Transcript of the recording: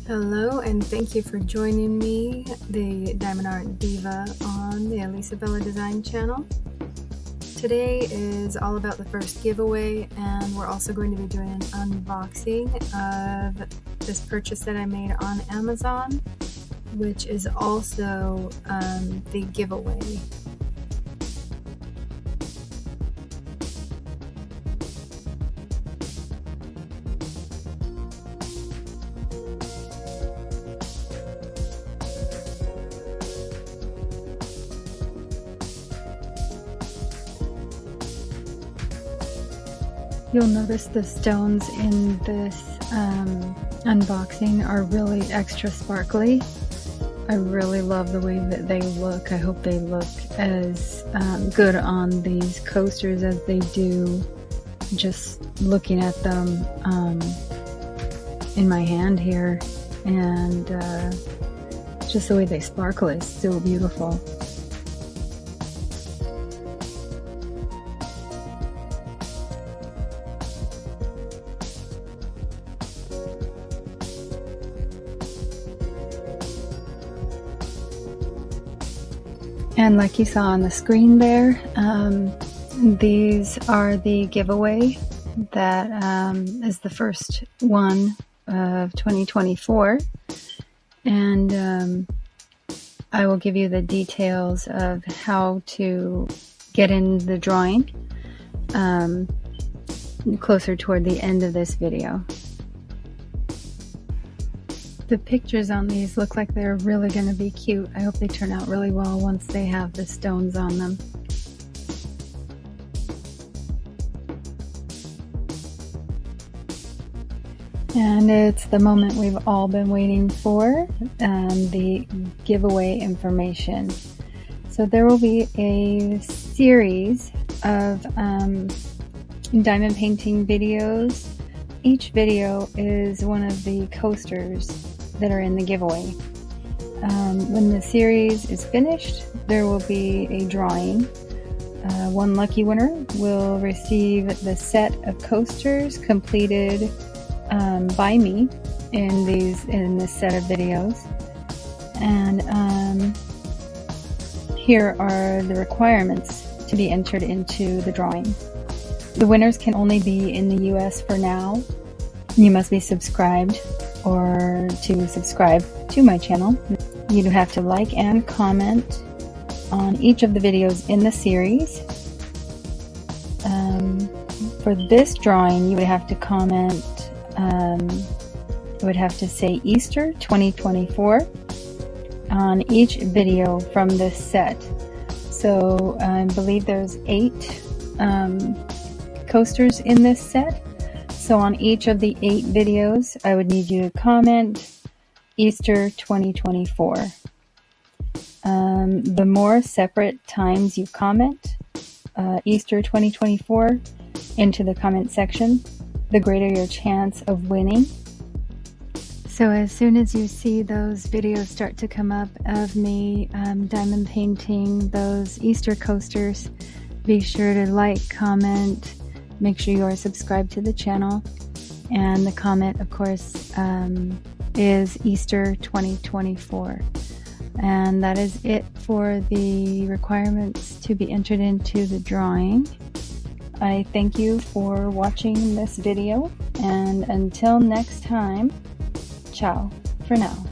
Hello, and thank you for joining me, the Diamond Art Diva, on the Elisa Bella Design channel. Today is all about the first giveaway, and we're also going to be doing an unboxing of this purchase that I made on Amazon, which is also the giveaway. You'll notice the stones in this unboxing are really extra sparkly. I really love the way that they look. I hope they look as good on these coasters as they do just looking at them in my hand here, and just the way they sparkle is so beautiful. And like you saw on the screen there, these are the giveaway that is the first one of 2024. And I will give you the details of how to get in the drawing closer toward the end of this video. The pictures on these look like they're really going to be cute. I hope they turn out really well once they have the stones on them. And it's the moment we've all been waiting for, the giveaway information. So there will be a series of diamond painting videos. Each video is one of the coasters that are in the giveaway. When the series is finished, there will be a drawing. One lucky winner will receive the set of coasters completed by me in this set of videos. And here are the requirements to be entered into the drawing. The winners can only be in the US for now. You must be subscribed, or to subscribe to my channel. You have to like and comment on each of the videos in the series. For this drawing, you would have to comment, you would have to say Easter 2024 on each video from this set. So I believe there's 8 coasters in this set. So on each of the 8 videos, I would need you to comment Easter 2024. The more separate times you comment Easter 2024 into the comment section, the greater your chance of winning. So as soon as you see those videos start to come up of me diamond painting those Easter coasters, be sure to like, comment, make sure you are subscribed to the channel, and the comment, of course, is Easter 2024. And that is it for the requirements to be entered into the drawing. I thank you for watching this video, and until next time, ciao for now.